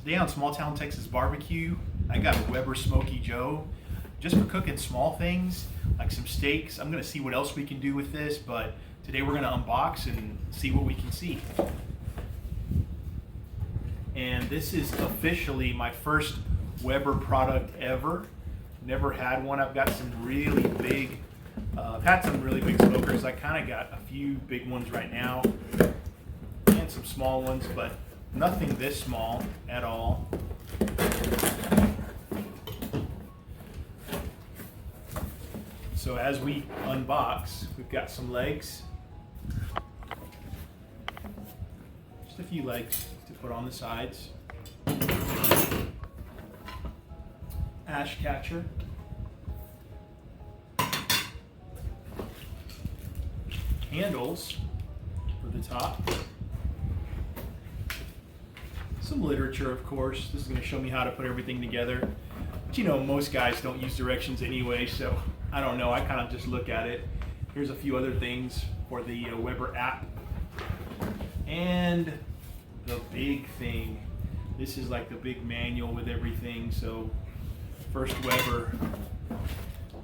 Today on Small Town Texas Barbecue, I got a Weber Smoky Joe just for cooking small things like some steaks. I'm gonna see what else we can do with this, but today we're gonna unbox and see what we can see. And this is officially my first Weber product ever. Never had one. I've got some really big, I've had some really big smokers. I kind of got a few big ones right now and some small ones, but nothing this small at all. So as we unbox, we've got some legs. Just a few legs to put on the sides. Ash catcher. Handles for the top. Some literature, of course. This is going to show me how to put everything together. But you know, most guys don't use directions anyway, so I don't know. I kind of just look at it. Here's a few other things for the Weber app. And the big thing. This is like the big manual with everything. So first Weber.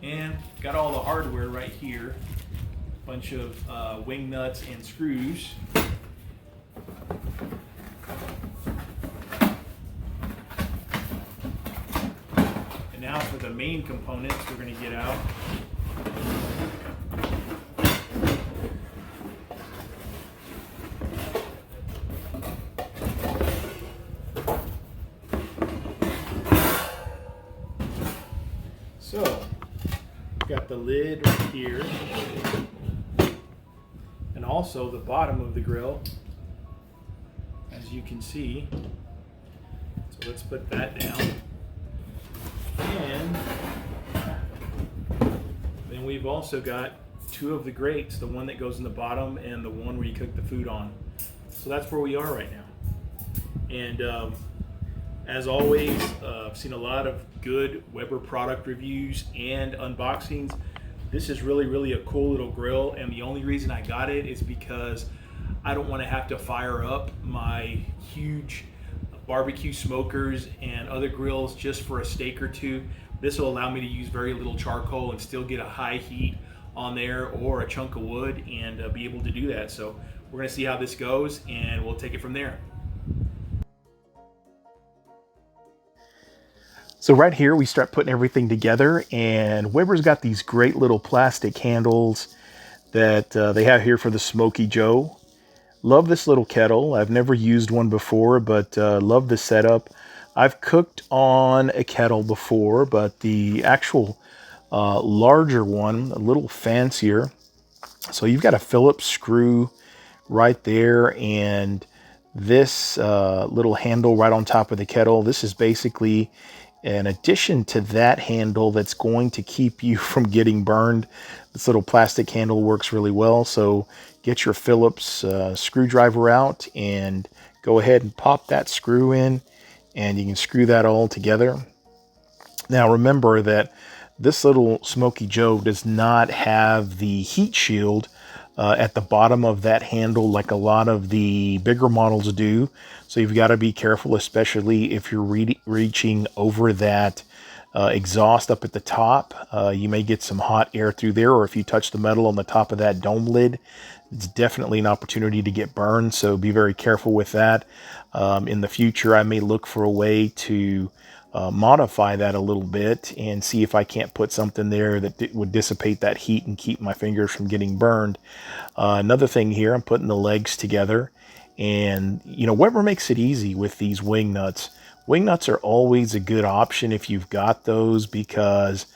And got all the hardware right here. Bunch of wing nuts and screws. Now for the main components we're going to get out. So, got the lid right here. And also the bottom of the grill, as you can see. So let's put that down. And then we've also got two of the grates, the one that goes in the bottom and the one where you cook the food on. So that's where we are right now. And as always, I've seen a lot of good Weber product reviews and unboxings. This is really a cool little grill, and the only reason I got it is because I don't want to have to fire up my huge barbecue smokers and other grills just for a steak or two. This will allow me to use very little charcoal and still get a high heat on there or a chunk of wood and be able to do that. So we're going to see how this goes and we'll take it from there. So right here we start putting everything together, and Weber's got these great little plastic handles that they have here for the Smoky Joe. Love this little kettle. I've never used one before, but love the setup. I've cooked on a kettle before, but the actual larger one, a little fancier. So you've got a Phillips screw right there, and this little handle right on top of the kettle. This is basically an addition to that handle that's going to keep you from getting burned. This little plastic handle works really well, so get your Phillips screwdriver out and go ahead and pop that screw in, and you can screw that all together. Now remember that this little Smoky Joe does not have the heat shield at the bottom of that handle like a lot of the bigger models do. So you've got to be careful, especially if you're reaching over that exhaust up at the top. You may get some hot air through there, or if you touch the metal on the top of that dome lid, it's definitely an opportunity to get burned. So be very careful with that. In the future, I may look for a way to modify that a little bit and see if I can't put something there that would dissipate that heat and keep my fingers from getting burned. Another thing here, I'm putting the legs together, and you know, Weber makes it easy with these wing nuts. Wing nuts are always a good option if you've got those, because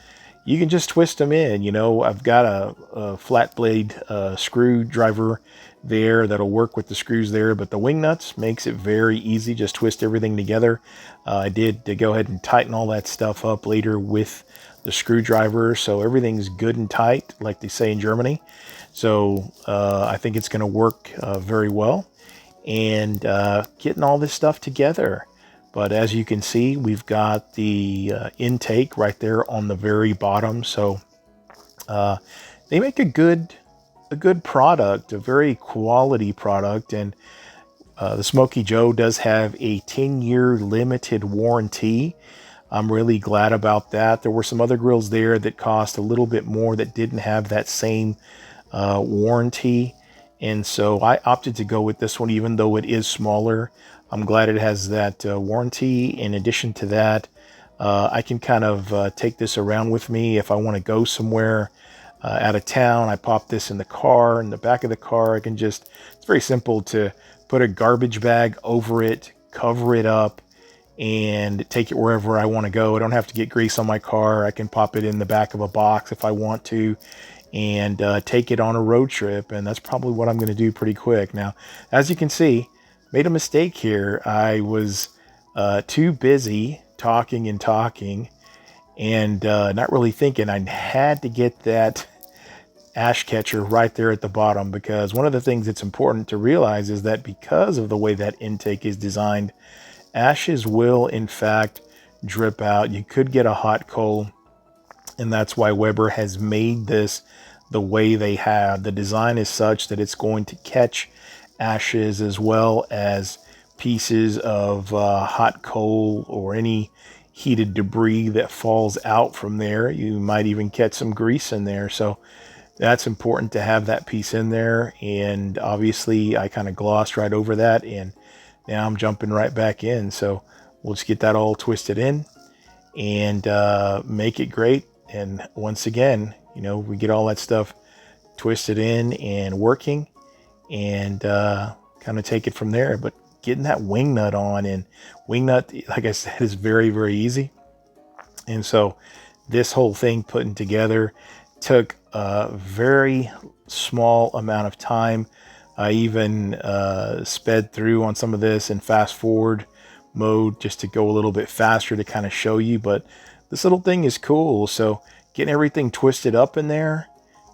you can just twist them in. You know, I've got a flat blade screwdriver there that'll work with the screws there, but the wing nuts makes it very easy. Just twist everything together. I did to go ahead and tighten all that stuff up later with the screwdriver, so everything's good and tight, like they say in Germany. So I think it's going to work very well, and getting all this stuff together. But as you can see, we've got the intake right there on the very bottom. So they make a good product, a very quality product. And The Smoky Joe does have a 10-year limited warranty. I'm really glad about that. There were some other grills there that cost a little bit more that didn't have that same warranty. And so I opted to go with this one, even though it is smaller. I'm glad it has that warranty. In addition to that, I can kind of take this around with me if I want to go somewhere out of town. I pop this in the car, in the back of the car. I can just, it's very simple to put a garbage bag over it, cover it up, and take it wherever I want to go. I don't have to get grease on my car. I can pop it in the back of a box if I want to, and take it on a road trip. And that's probably what I'm going to do pretty quick. Now, as you can see, made a mistake here. I was too busy talking and not really thinking. I had to get that ash catcher right there at the bottom, because one of the things that's important to realize is that because of the way that intake is designed, ashes will in fact drip out. You could get a hot coal, and that's why Weber has made this the way they have. The design is such that it's going to catch ashes as well as pieces of hot coal or any heated debris that falls out from there. You might even catch some grease in there. So that's important to have that piece in there. And obviously I kind of glossed right over that, and now I'm jumping right back in. So we'll just get that all twisted in and make it great. And once again, you know, we get all that stuff twisted in and working, and kind of take it from there. But getting that wing nut on, and wing nut, like I said, is very, very easy. And so this whole thing putting together took a very small amount of time. I even sped through on some of this in fast forward mode just to go a little bit faster to kind of show you. But this little thing is cool. So getting everything twisted up in there,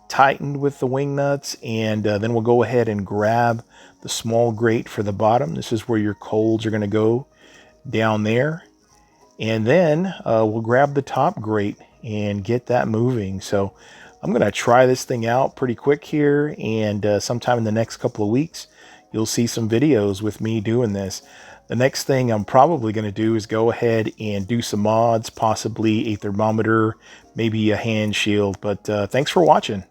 tightened with the wing nuts, and then we'll go ahead and grab the small grate for the bottom. This is where your coals are going to go, down there. And then we'll grab the top grate and get that moving. So I'm going to try this thing out pretty quick here, and sometime in the next couple of weeks, you'll see some videos with me doing this. The next thing I'm probably going to do is go ahead and do some mods, possibly a thermometer, maybe a hand shield. But thanks for watching.